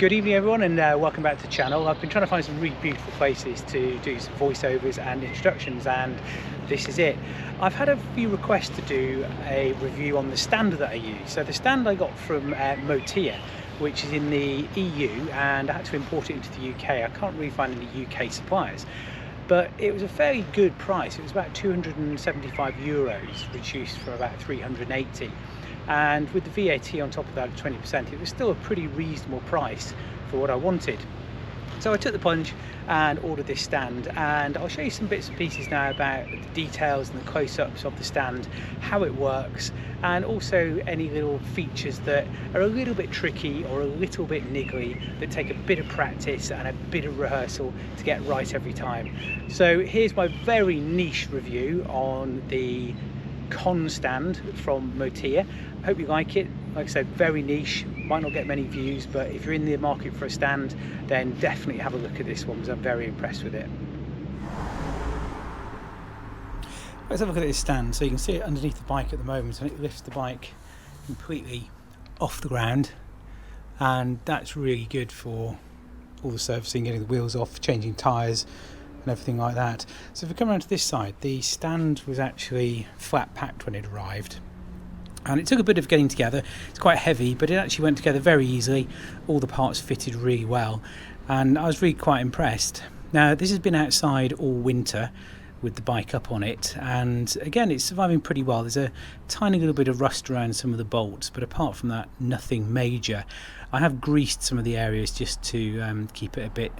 Good evening everyone, and welcome back to the channel. I've been trying to find some really beautiful places to do some voiceovers and introductions, and this is it. I've had a few requests to do a review on the stand that I use. So the stand I got from Motia, which is in the EU, and I had to import it into the UK. I can't really find any UK suppliers, but it was a fairly good price. It was about 275 euros, reduced for about 380. And with the VAT on top of that of 20%, it was still a pretty reasonable price for what I wanted. So I took the plunge and ordered this stand, and I'll show you some bits and pieces now about the details and the close-ups of the stand, how it works, and also any little features that are a little bit tricky or a little bit niggly that take a bit of practice and a bit of rehearsal to get right every time. So here's my very niche review on the con stand from Motia. Hope you like it. Like I said, very niche, might not get many views, but if you're in the market for a stand, then definitely have a look at this one, because I'm very impressed with it. Let's have a look at this stand. So you can see it underneath the bike at the moment, and it lifts the bike completely off the ground, and that's really good for all the servicing, getting the wheels off, changing tyres and everything like that. So if we come around to this side, the stand was actually flat packed when it arrived, and it took a bit of getting together. It's quite heavy, but it actually went together very easily. All the parts fitted really well, and I was really quite impressed. Now this has been outside all winter with the bike up on it, and again it's surviving pretty well. There's a tiny little bit of rust around some of the bolts, but apart from that, nothing major. I have greased some of the areas just to keep it a bit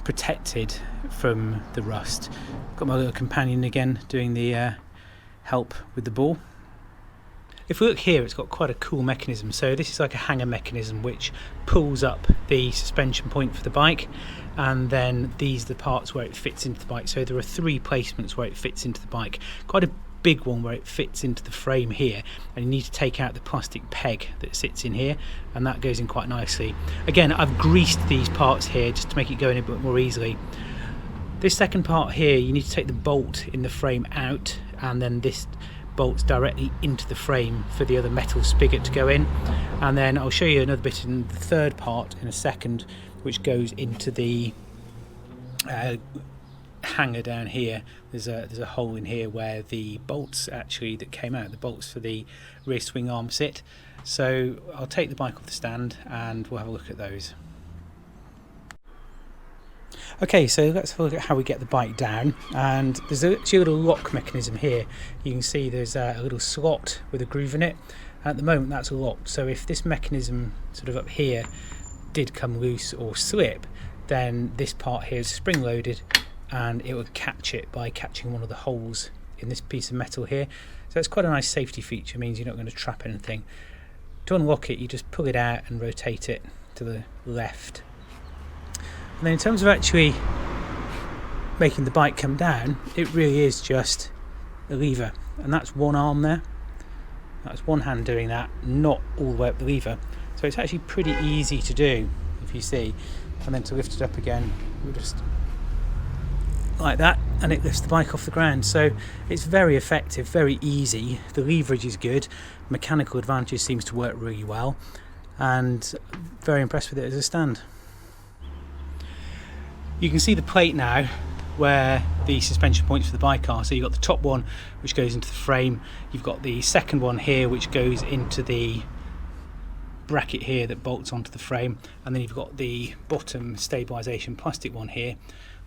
protected from the rust. Got my little companion again doing the help with the ball. If we look here, it's got quite a cool mechanism. So this is like a hanger mechanism which pulls up the suspension point for the bike, and then these are the parts where it fits into the bike. So there are three placements where it fits into the bike. Quite a big one where it fits into the frame here, and you need to take out the plastic peg that sits in here, and that goes in quite nicely. Again, I've greased these parts here just to make it go in a bit more easily. This second part here, you need to take the bolt in the frame out, and then this bolts directly into the frame for the other metal spigot to go in. And then I'll show you another bit in the third part in a second, which goes into the hanger down here. There's a hole in here where the bolts actually that came out, the bolts for the rear swing arm sit. So I'll take the bike off the stand and we'll have a look at those. Okay, so let's have a look at how we get the bike down, and there's actually a little lock mechanism here. You can see there's a little slot with a groove in it. At the moment that's locked, so if this mechanism sort of up here did come loose or slip, then this part here is spring loaded and it would catch it by catching one of the holes in this piece of metal here. So it's quite a nice safety feature, means you're not going to trap anything. To unlock it, you just pull it out and rotate it to the left. And then in terms of actually making the bike come down, it really is just a lever, and that's one arm there. That's one hand doing that, not all the way up the lever. So it's actually pretty easy to do, if you see. And then to lift it up again, we'll just like that, and it lifts the bike off the ground. So it's very effective, very easy. The leverage is good, mechanical advantage seems to work really well, and very impressed with it as a stand. You can see the plate now where the suspension points for the bike are. So you've got the top one which goes into the frame, you've got the second one here which goes into the bracket here that bolts onto the frame, and then you've got the bottom stabilisation plastic one here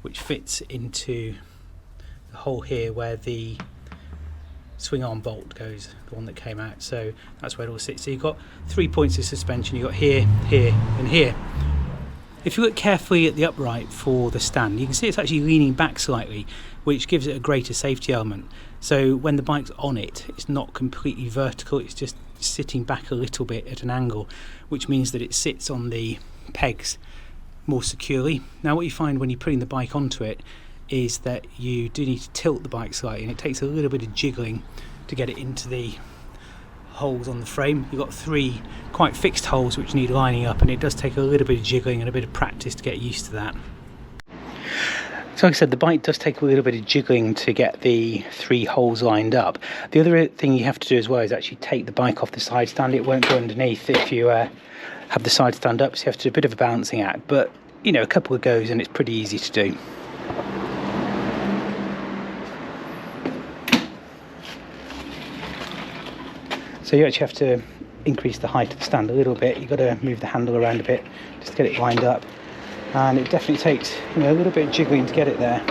which fits into the hole here where the swing arm bolt goes, the one that came out. So that's where it all sits. So you've got 3 points of suspension. You've got here, here and here. If you look carefully at the upright for the stand, you can see it's actually leaning back slightly, which gives it a greater safety element. So when the bike's on it, it's not completely vertical, it's just sitting back a little bit at an angle, which means that it sits on the pegs more securely. Now what you find when you're putting the bike onto it is that you do need to tilt the bike slightly, and it takes a little bit of jiggling to get it into the holes on the frame. You've got three quite fixed holes which need lining up, and it does take a little bit of jiggling and a bit of practice to get used to that. So like I said, the bike does take a little bit of jiggling to get the 3 holes lined up. The other thing you have to do as well is actually take the bike off the side stand. It won't go underneath if you have the side stand up, so you have to do a bit of a balancing act, but you know, a couple of goes and it's pretty easy to do. So you actually have to increase the height of the stand a little bit. You've got to move the handle around a bit just to get it lined up, and it definitely takes, you know, a little bit of jiggling to get it there.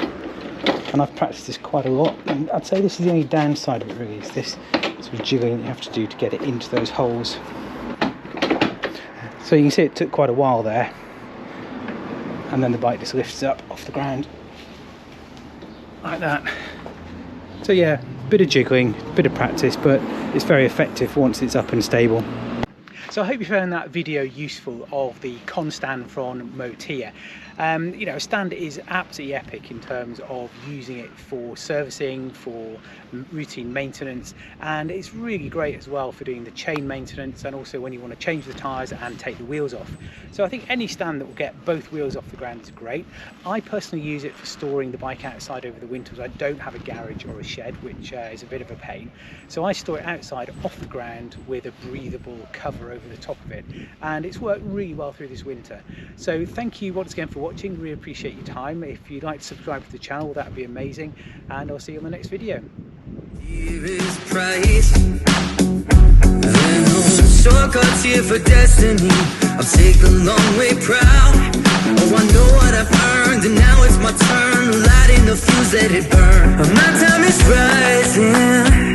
And I've practiced this quite a lot, and I'd say this is the only downside of it really, is this sort of jiggling that you have to do to get it into those holes. So you can see it took quite a while there, and then the bike just lifts up off the ground like that. So yeah, bit of jiggling, bit of practice, but it's very effective once it's up and stable. So I hope you found that video useful of the Con stand from Motia. You know, a stand is absolutely epic in terms of using it for servicing, for routine maintenance, and it's really great as well for doing the chain maintenance and also when you want to change the tyres and take the wheels off. So I think any stand that will get both wheels off the ground is great. I personally use it for storing the bike outside over the winters. I don't have a garage or a shed, which is a bit of a pain. So I store it outside off the ground with a breathable cover over the top of it, and it's worked really well through this winter. So thank you once again for watching. Really appreciate your time. If you'd like to subscribe to the channel, that would be amazing, and I'll see you on the next video. Here is price, and shortcuts here for destiny. I've taken a long way proud. Oh, I know what I've earned, and now it's my turn. Lighting the fuse, let it burn. My time is rising.